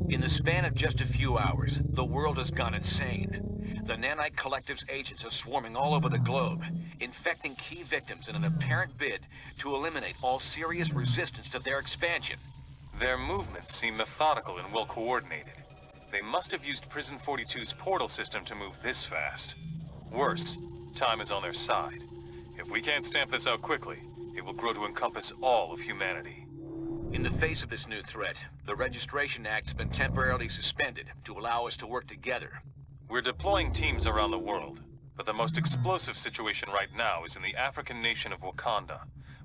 In the span of just a few hours, the world has gone insane. The Nanite Collective's agents are swarming all over the globe, infecting key victims in an apparent bid to eliminate all serious resistance to their expansion. Their movements seem methodical and well coordinated. They must have used Prison 42's portal system to move this fast. Worse, time is on their side. If we can't stamp this out quickly, it will grow to encompass all of humanity. In the face of this new threat, the Registration Act has been temporarily suspended to allow us to work together. We're deploying teams around the world, but the most explosive situation right now is in the African nation of Wakanda,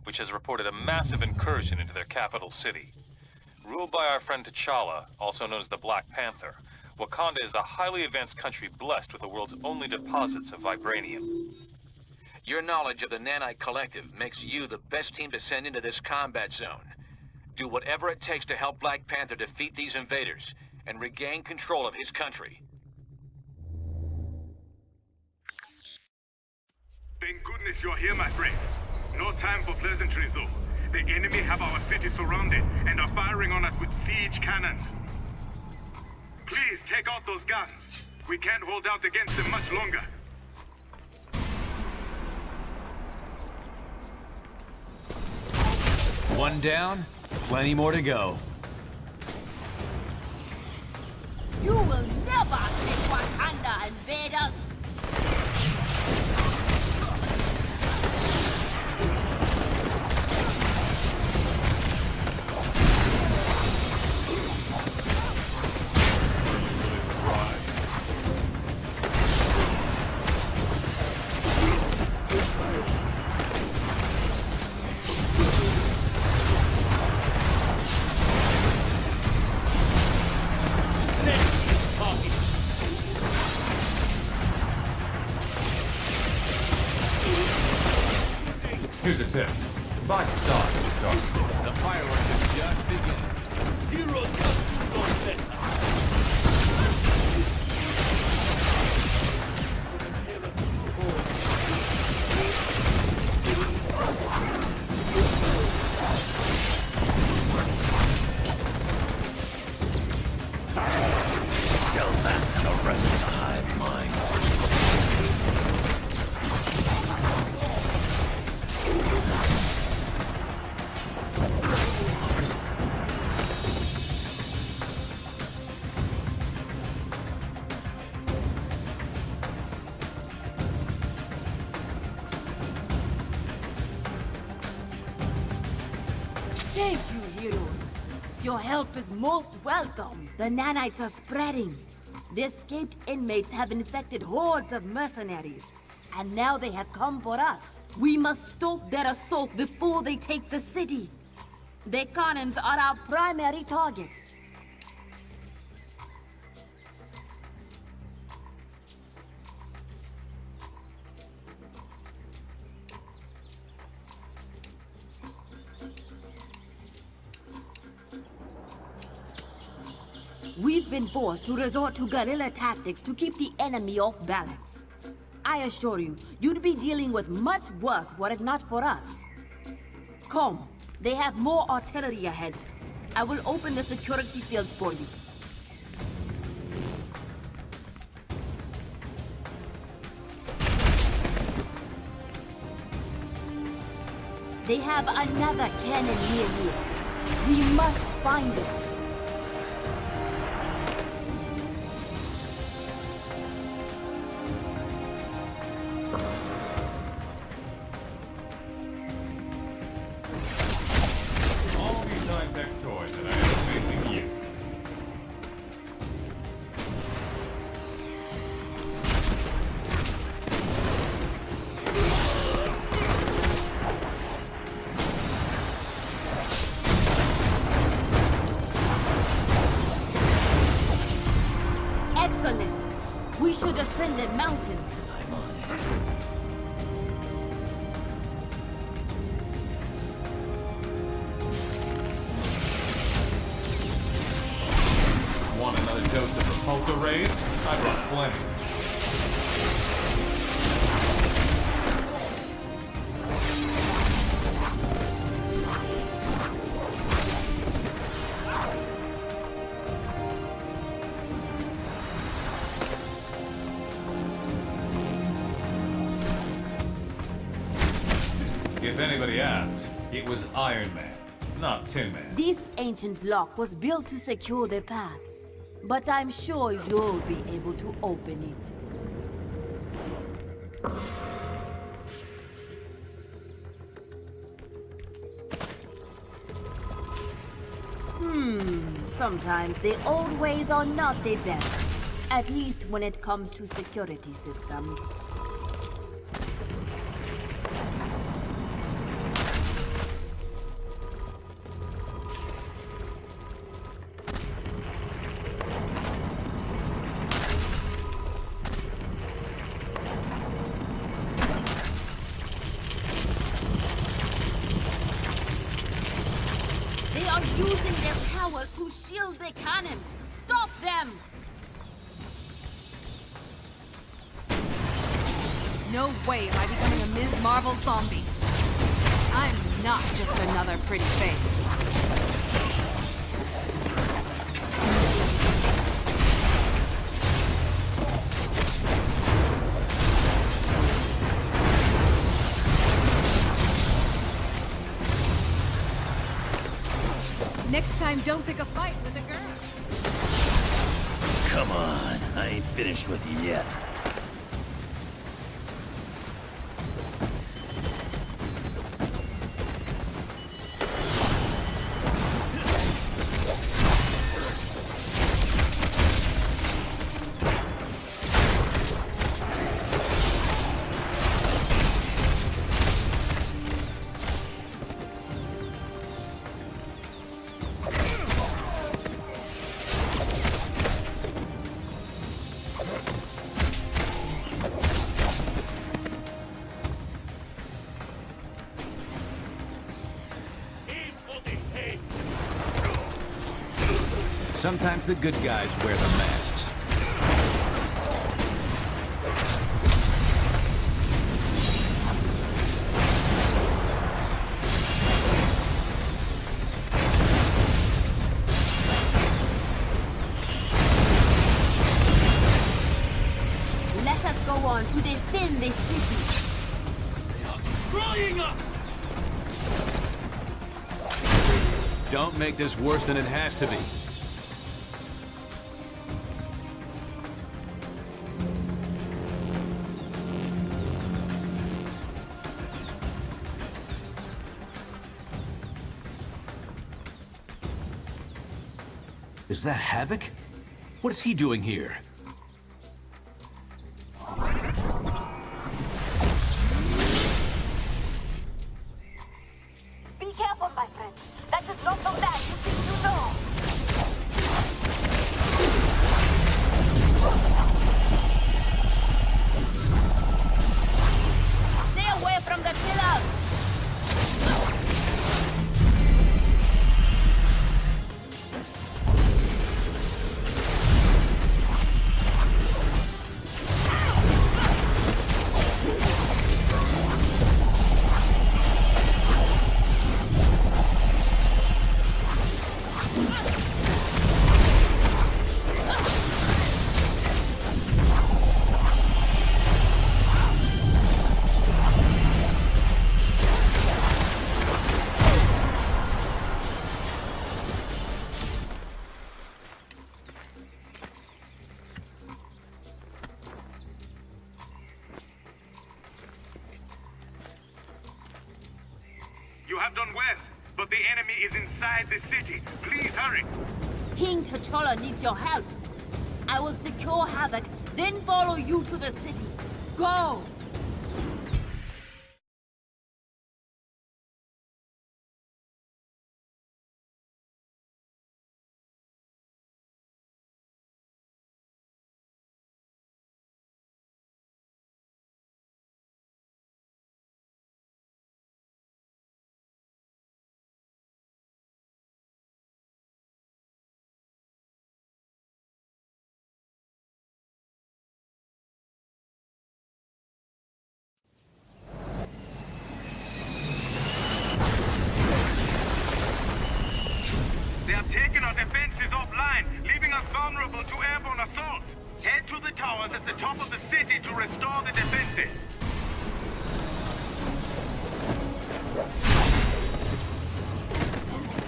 which has reported a massive incursion into their capital city. Ruled by our friend T'Challa, also known as the Black Panther, Wakanda is a highly advanced country blessed with the world's only deposits of vibranium. Your knowledge of the Nanite Collective makes you the best team to send into this combat zone. Do whatever it takes to help Black Panther defeat these invaders and regain control of his country. Thank goodness you're here, my friends. No time for pleasantries, though. The enemy have our city surrounded and are firing on us with siege cannons. Please take out those guns. We can't hold out against them much longer. One down, plenty more to go. You will never take Wakanda, invaders! Here's a tip. Buy stock and start. The fireworks have just begun. Heroes come to your center. Tell that to the rest of the hive mind. Thank you, heroes. Your help is most welcome. The nanites are spreading. The escaped inmates have infected hordes of mercenaries. And now they have come for us. We must stop their assault before they take the city. The cannons are our primary target. We've been forced to resort to guerrilla tactics to keep the enemy off balance. I assure you, you'd be dealing with much worse were it not for us. Come, they have more artillery ahead. I will open the security fields for you. They have another cannon near here. We must find it. Toys that I am facing you. Excellent! We should ascend the mountain. I'm on it. Want another dose of repulsor rays? I brought plenty. If anybody asks, it was Iron Man, not Tin Man. This ancient lock was built to secure the path, but I'm sure you'll be able to open it. Sometimes the old ways are not the best, at least when it comes to security systems. They are using their powers to shield the cannons! Stop them! No way am I becoming a Ms. Marvel zombie. I'm not just another pretty face. Next time, don't pick a fight with a girl. Come on, I ain't finished with you yet. Sometimes the good guys wear the masks. Let us go on to defend this city. Flying up! Don't make this worse than it has to be. Is that Havoc? What is he doing here? Be careful, my friend. That is not the lad you think you know. Stay away from the pillars! You have done well, but the enemy is inside the city. Please hurry. King T'Challa needs your help. I will secure Havoc, then follow you to the city. Go! They have taken our defenses offline, leaving us vulnerable to airborne assault. Head to the towers at the top of the city to restore the defenses.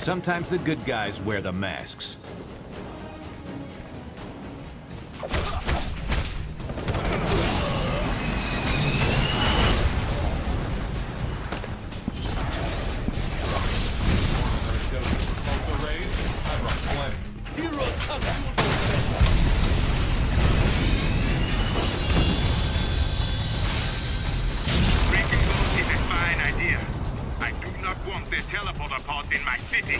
Sometimes the good guys wear the masks. Teleporter pods in my city.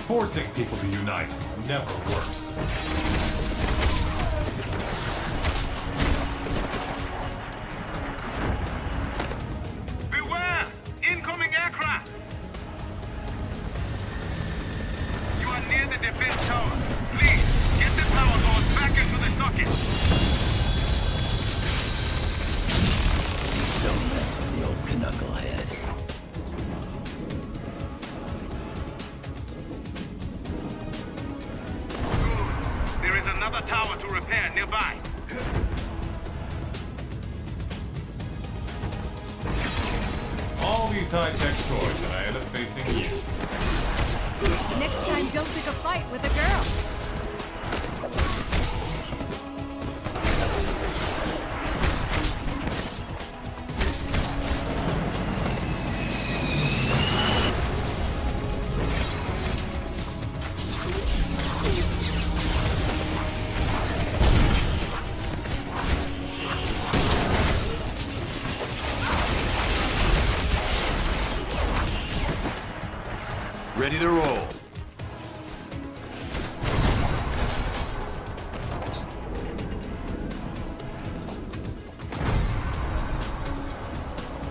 Forcing people to unite never works. Beware! Incoming aircraft! You are near the defense tower. Please, get the power cords back into the socket. Don't mess with the old knucklehead. There is another tower to repair nearby. All these high-tech toys, and I end up facing you. Next time, don't pick a fight with a girl. Ready to roll.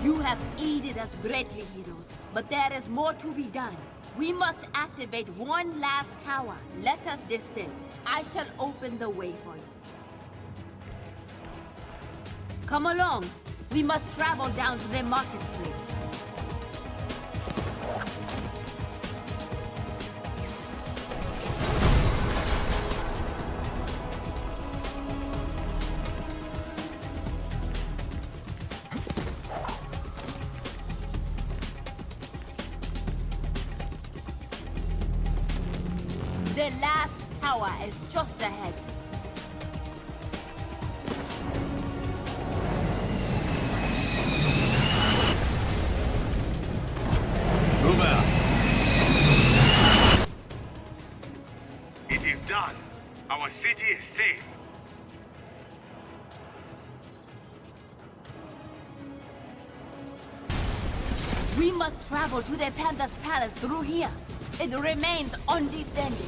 You have aided us greatly, heroes, but there is more to be done. We must activate one last tower. Let us descend. I shall open the way for you. Come along. We must travel down to the marketplace. The last tower is just ahead. Move out. It is done. Our city is safe. We must travel to the Panther's palace through here. It remains undefended.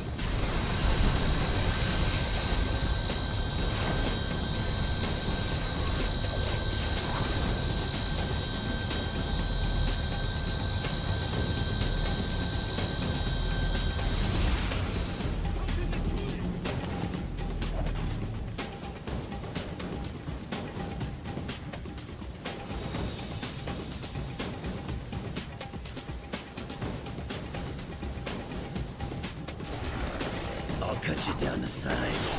I'll cut you down to size.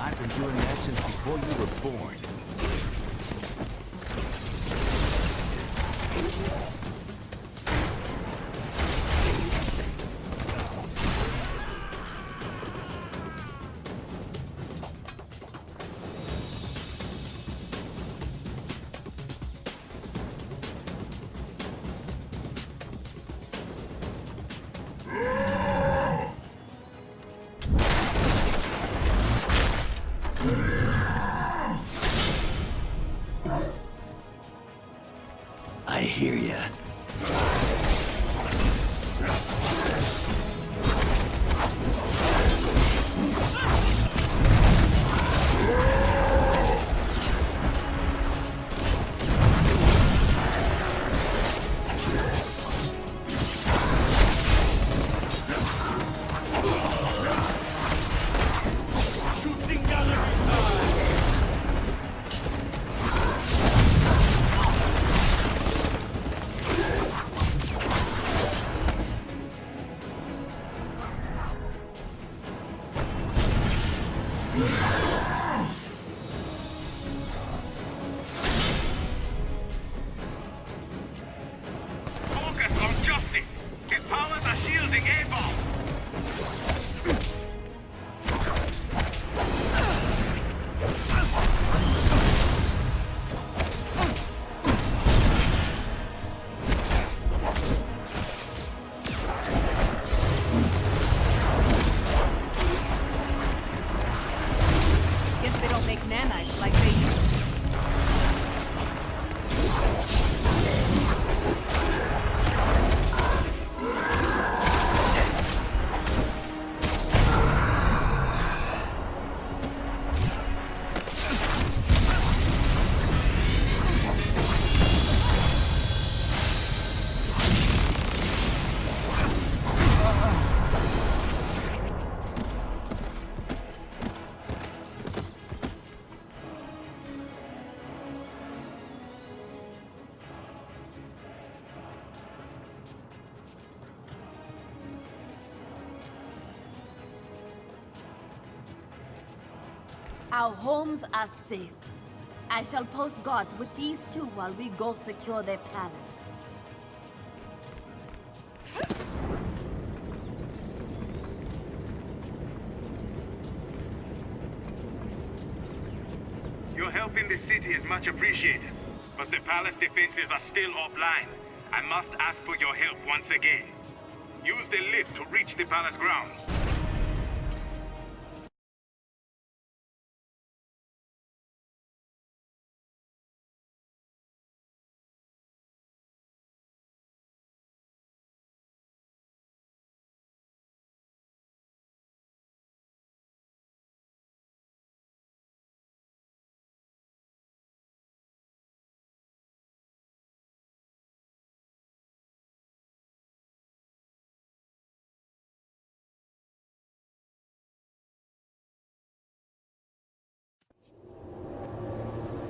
I've been doing that since before you were born. Focus on justice. His powers are shielding A-bomb. Guess they don't make nanites like they used to. Our homes are safe. I shall post guards with these two while we go secure their palace. Your help in the city is much appreciated, but the palace defenses are still offline. I must ask for your help once again. Use the lift to reach the palace grounds.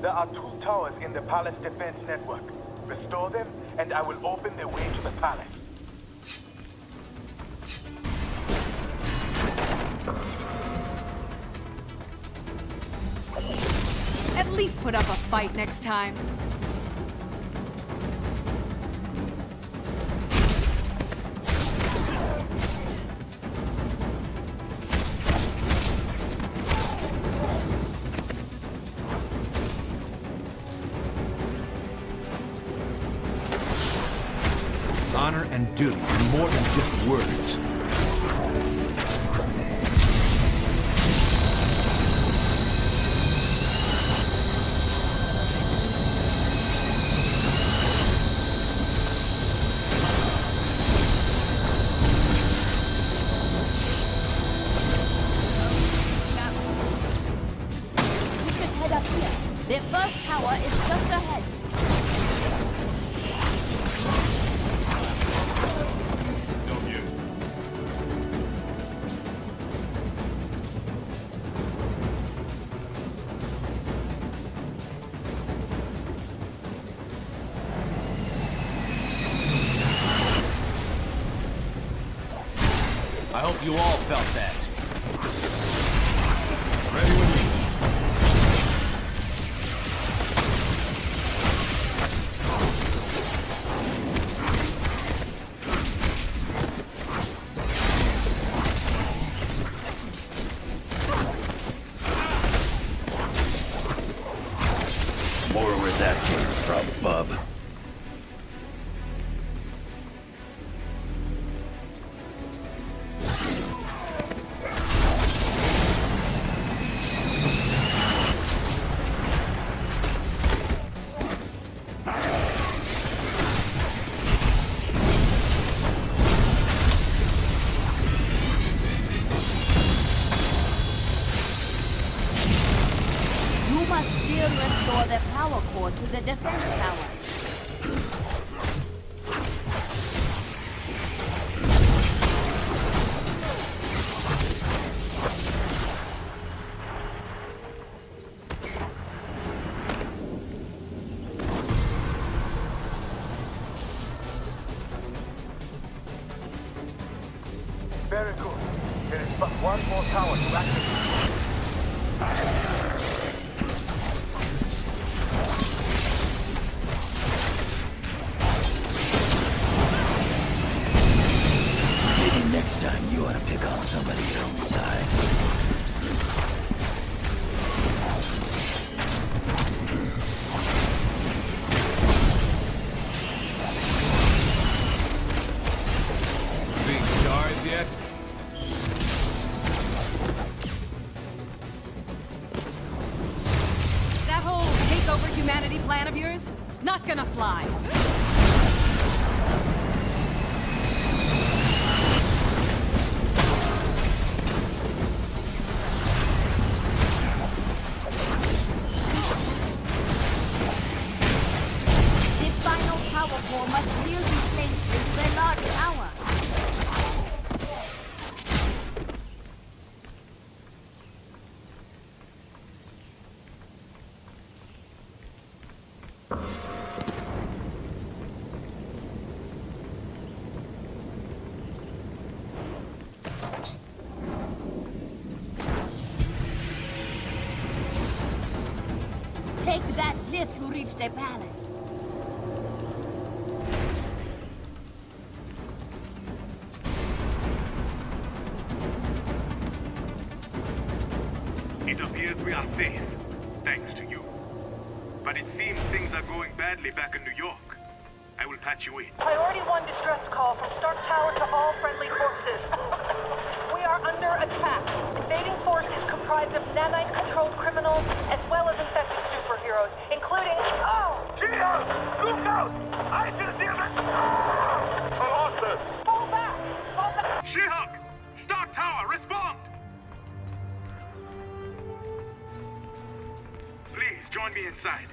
There are 2 towers in the palace defense network. Restore them, and I will open the way to the palace. At least put up a fight next time. Honor and duty are more than just words. We should head up here. Their first tower is just ahead. I hope you all felt that. Ready when you More where that came from, bub. support to the defense tower. Very good. There is but one more tower to activate. Maybe next time you ought to pick on somebody your own size. Seeing stars yet? That whole take over humanity plan of yours? Not gonna fly. The final power core must still be placed into the large tower. Take that lift to reach the palace. It appears we are safe, thanks to you. But it seems things are going badly back in New York. I will patch you in. Priority 1 distress call from Stark Tower to all friendly forces. We are under attack. Invading forces comprised of Nanite-controlled criminals as well as infected superheroes, including... Oh! Cheetos! Look out! I just hear the... Colossus! Fall back! Fall back! She-Hulk! Stark Tower, respond! Please, join me inside.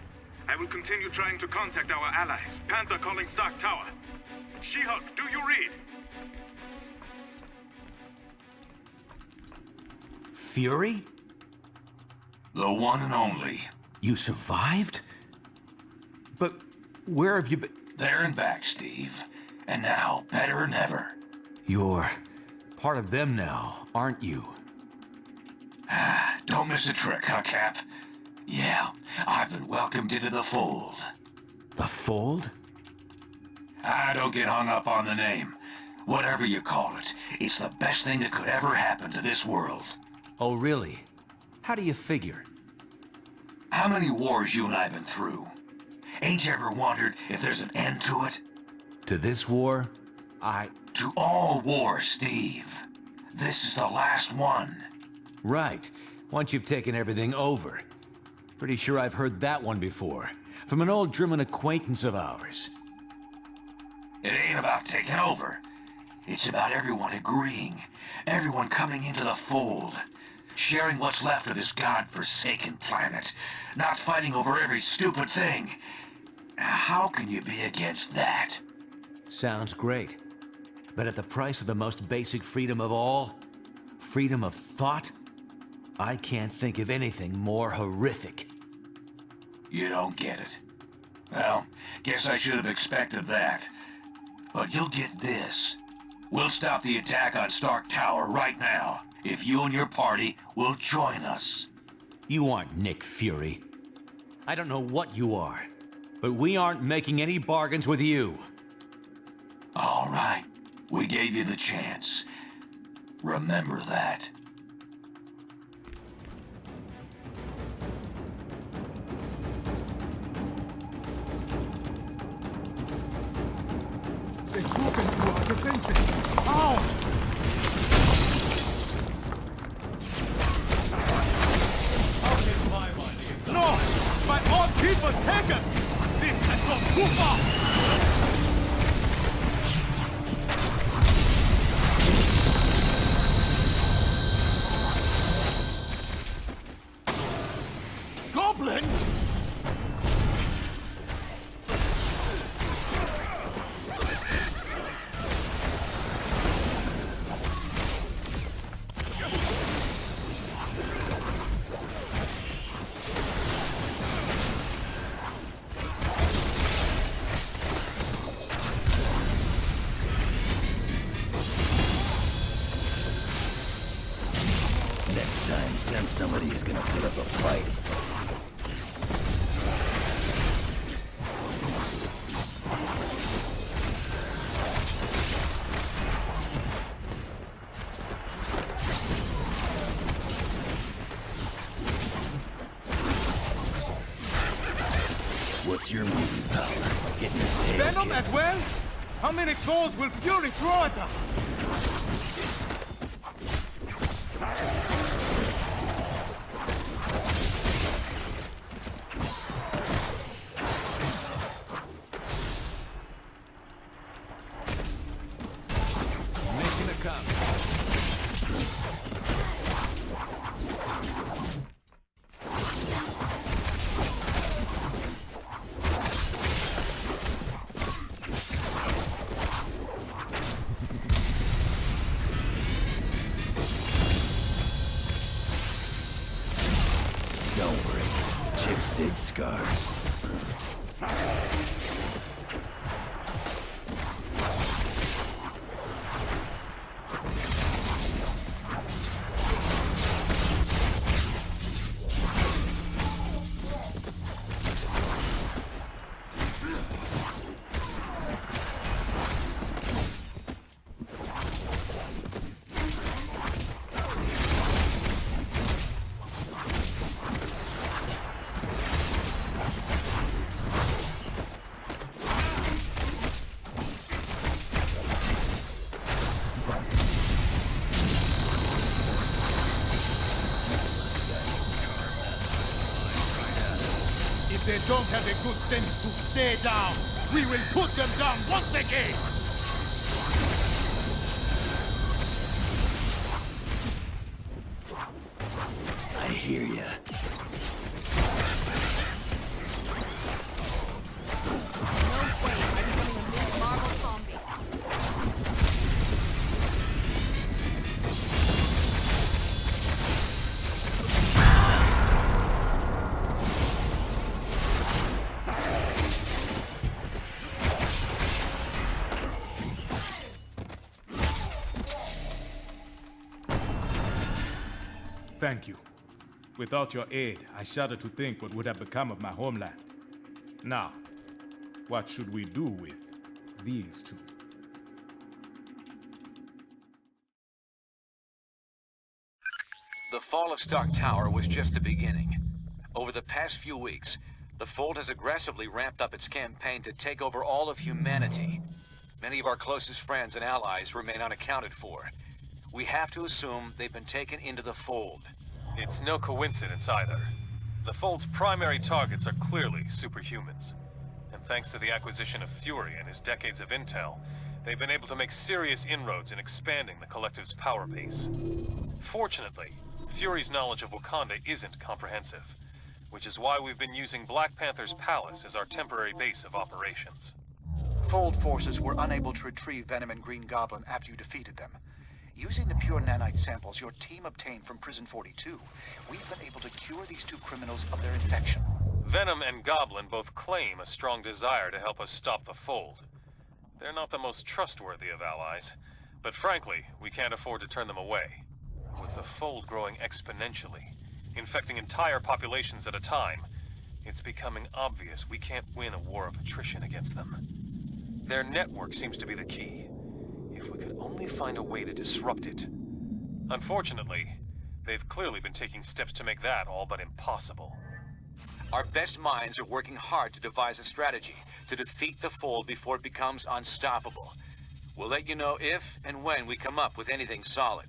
I will continue trying to contact our allies. Panther calling Stark Tower. She-Hulk, do you read? Fury? The one and only. You survived? But where have you been? There and back, Steve. And now, better than ever. You're part of them now, aren't you? Don't miss a trick, huh, Cap? Yeah, I've been welcomed into the fold. The Fold? Don't get hung up on the name. Whatever you call it, it's the best thing that could ever happen to this world. Oh, really? How do you figure? How many wars you and I been through? Ain't you ever wondered if there's an end to it? To this war? To all wars, Steve. This is the last one. Right. Once you've taken everything over. Pretty sure I've heard that one before. From an old German acquaintance of ours. It ain't about taking over. It's about everyone agreeing. Everyone coming into the fold. Sharing what's left of this god-forsaken planet. Not fighting over every stupid thing. How can you be against that? Sounds great. But at the price of the most basic freedom of all? Freedom of thought? I can't think of anything more horrific. You don't get it. Well, guess I should have expected that. But you'll get this. We'll stop the attack on Stark Tower right now, if you and your party will join us. You aren't Nick Fury. I don't know what you are, but we aren't making any bargains with you. All right. We gave you the chance. Remember that. They've broken through our defenses. Ow! No! My own people taken! This has gone too far! Goblin? who's gonna put up a fight. What's your mutant power? Get your tail Venom kicked. as well? How many claws will Fury throw at us? Making a comment. Don't worry. Chicks dig scars. If they don't have the good sense to stay down, we will put them down once again! I hear ya. No way am I becoming a Ms. Marvel zombie. Thank you. Without your aid, I shudder to think what would have become of my homeland. Now, what should we do with these two? The fall of Stark Tower was just the beginning. Over the past few weeks, the Fold has aggressively ramped up its campaign to take over all of humanity. Many of our closest friends and allies remain unaccounted for. We have to assume they've been taken into the Fold. It's no coincidence either. The Fold's primary targets are clearly superhumans. And thanks to the acquisition of Fury and his decades of intel, they've been able to make serious inroads in expanding the Collective's power base. Fortunately, Fury's knowledge of Wakanda isn't comprehensive, which is why we've been using Black Panther's palace as our temporary base of operations. Fold forces were unable to retrieve Venom and Green Goblin after you defeated them. Using the pure nanite samples your team obtained from Prison 42, we've been able to cure these two criminals of their infection. Venom and Goblin both claim a strong desire to help us stop the Fold. They're not the most trustworthy of allies, but frankly, we can't afford to turn them away. With the Fold growing exponentially, infecting entire populations at a time, it's becoming obvious we can't win a war of attrition against them. Their network seems to be the key. If we could only find a way to disrupt it. Unfortunately, they've clearly been taking steps to make that all but impossible. Our best minds are working hard to devise a strategy to defeat the Fold before it becomes unstoppable. We'll let you know if and when we come up with anything solid.